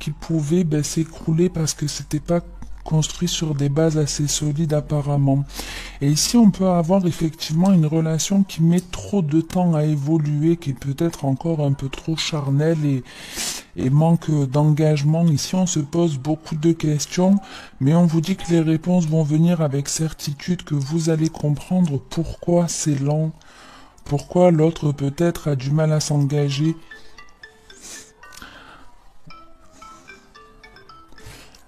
qui pouvait s'écrouler parce que c'était pas construit sur des bases assez solides apparemment. Et ici, on peut avoir effectivement une relation qui met trop de temps à évoluer, qui est peut-être encore un peu trop charnelle et manque d'engagement. Ici, on se pose beaucoup de questions, mais on vous dit que les réponses vont venir avec certitude, que vous allez comprendre pourquoi c'est lent, pourquoi l'autre peut-être a du mal à s'engager.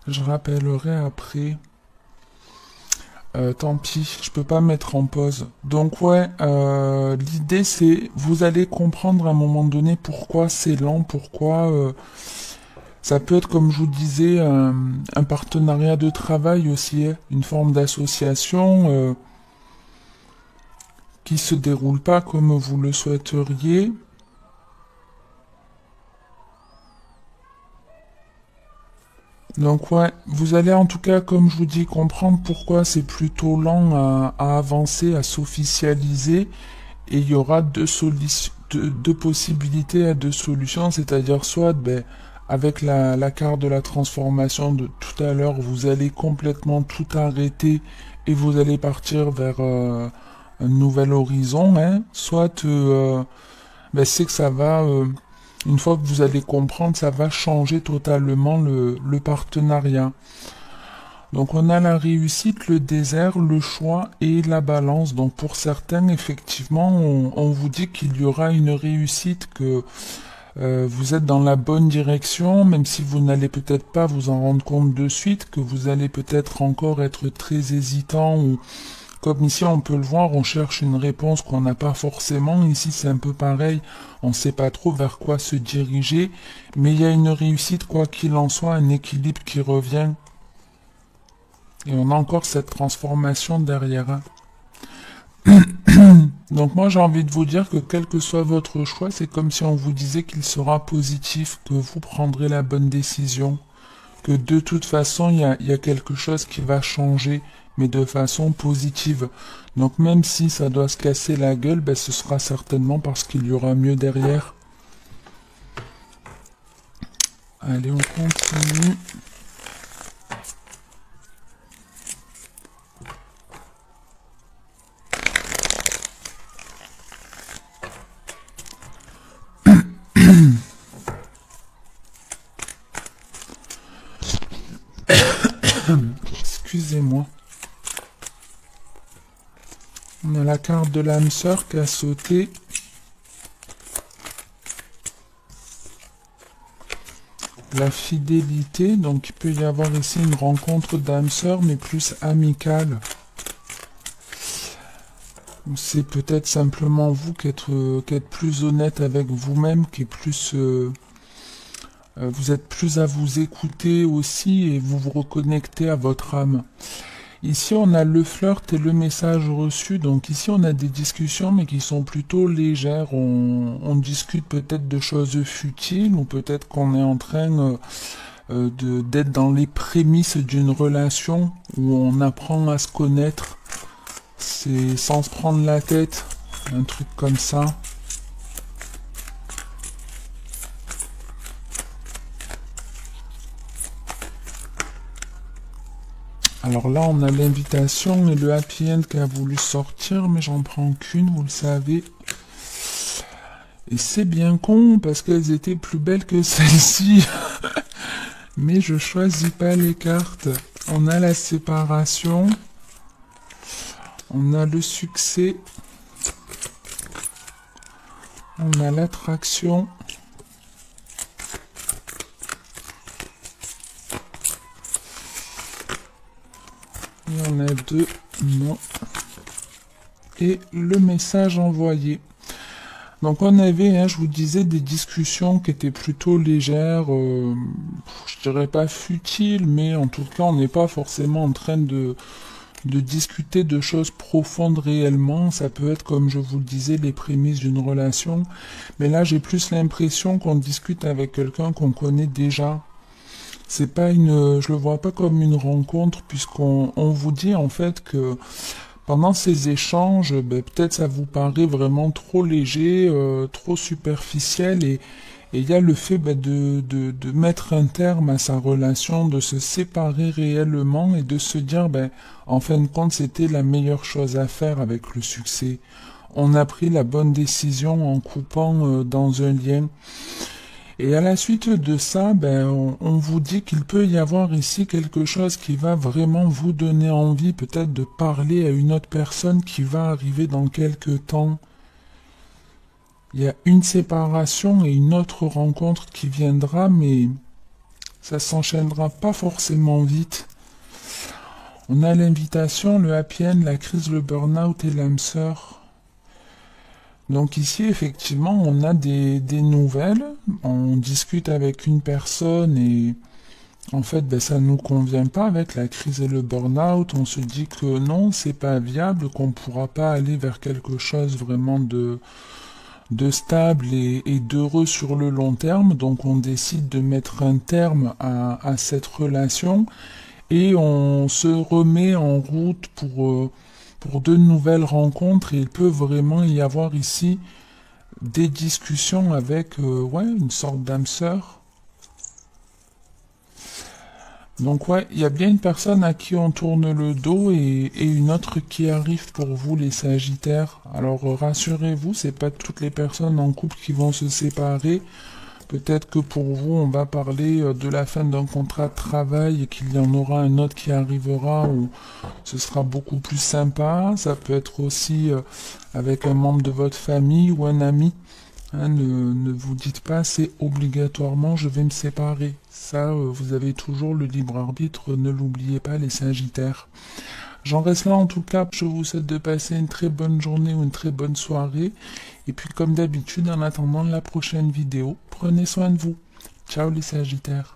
Je rappellerai après. Tant pis, je peux pas mettre en pause. Donc ouais, l'idée c'est, vous allez comprendre à un moment donné pourquoi c'est lent, pourquoi ça peut être, comme je vous disais, un partenariat de travail aussi, hein, une forme d'association qui se déroule pas comme vous le souhaiteriez. Donc ouais, vous allez en tout cas, comme je vous dis, comprendre pourquoi c'est plutôt lent à avancer, à s'officialiser. Et il y aura deux possibilités, deux solutions, c'est-à-dire soit avec la carte de la transformation de tout à l'heure, vous allez complètement tout arrêter et vous allez partir vers un nouvel horizon, hein. Soit c'est que ça va... une fois que vous allez comprendre, ça va changer totalement le partenariat. Donc on a la réussite, le désert, le choix et la balance. Donc pour certains, effectivement, on vous dit qu'il y aura une réussite, que vous êtes dans la bonne direction, même si vous n'allez peut-être pas vous en rendre compte de suite, que vous allez peut-être encore être très hésitant ou... Comme ici, on peut le voir, on cherche une réponse qu'on n'a pas forcément. Ici, c'est un peu pareil. On ne sait pas trop vers quoi se diriger. Mais il y a une réussite, quoi qu'il en soit, un équilibre qui revient. Et on a encore cette transformation derrière. Donc moi, j'ai envie de vous dire que quel que soit votre choix, c'est comme si on vous disait qu'il sera positif, que vous prendrez la bonne décision. Que de toute façon, il y a quelque chose qui va changer, mais de façon positive. Donc même si ça doit se casser la gueule, ce sera certainement parce qu'il y aura mieux derrière. Allez, on continue. Excusez-moi. On a la carte de l'âme sœur qui a sauté. La fidélité, donc il peut y avoir ici une rencontre d'âme sœur, mais plus amicale. C'est peut-être simplement vous qui êtes plus honnête avec vous-même, qui est plus... vous êtes plus à vous écouter aussi et vous vous reconnectez à votre âme. Ici, on a le flirt et le message reçu. Donc ici, on a des discussions, mais qui sont plutôt légères. On discute peut-être de choses futiles, ou peut-être qu'on est en train d'être dans les prémices d'une relation où on apprend à se connaître. C'est sans se prendre la tête, un truc comme ça. Alors là, on a l'invitation et le happy end qui a voulu sortir, mais j'en prends qu'une, vous le savez. Et c'est bien con, parce qu'elles étaient plus belles que celle-ci. Mais je choisis pas les cartes. On a la séparation. On a le succès. On a l'attraction. Il y en a deux, non. Et le message envoyé. Donc on avait, je vous disais, des discussions qui étaient plutôt légères, je dirais pas futiles, mais en tout cas on n'est pas forcément en train de discuter de choses profondes réellement. Ça peut être, comme je vous le disais, les prémices d'une relation. Mais là j'ai plus l'impression qu'on discute avec quelqu'un qu'on connaît déjà. C'est pas je le vois pas comme une rencontre, puisqu'on vous dit en fait que pendant ces échanges, peut-être ça vous paraît vraiment trop léger, trop superficiel, Et il y a le fait de mettre un terme à sa relation, de se séparer réellement et de se dire, en fin de compte, c'était la meilleure chose à faire avec le succès. On a pris la bonne décision en coupant dans un lien. Et à la suite de ça, on vous dit qu'il peut y avoir ici quelque chose qui va vraiment vous donner envie peut-être de parler à une autre personne qui va arriver dans quelques temps. Il y a une séparation et une autre rencontre qui viendra, mais ça s'enchaînera pas forcément vite. On a l'invitation, le happy end, la crise, le burn-out et l'âme sœur. Donc ici, effectivement, on a des nouvelles. On discute avec une personne et en fait, ça nous convient pas avec la crise et le burn-out. On se dit que non, c'est pas viable, qu'on pourra pas aller vers quelque chose vraiment de stable et d'heureux sur le long terme. Donc on décide de mettre un terme à cette relation et on se remet en route pour de nouvelles rencontres. Et il peut vraiment y avoir ici des discussions avec une sorte d'âme sœur. Donc il y a bien une personne à qui on tourne le dos et une autre qui arrive pour vous, les Sagittaires. Alors rassurez-vous, c'est pas toutes les personnes en couple qui vont se séparer. Peut-être que pour vous, on va parler de la fin d'un contrat de travail et qu'il y en aura un autre qui arrivera où ce sera beaucoup plus sympa. Ça peut être aussi avec un membre de votre famille ou un ami. Ne vous dites pas c'est obligatoirement je vais me séparer. Ça, vous avez toujours le libre arbitre, ne l'oubliez pas les Sagittaires. J'en reste là en tout cas, je vous souhaite de passer une très bonne journée ou une très bonne soirée. Et puis comme d'habitude, en attendant la prochaine vidéo, prenez soin de vous. Ciao les Sagittaires.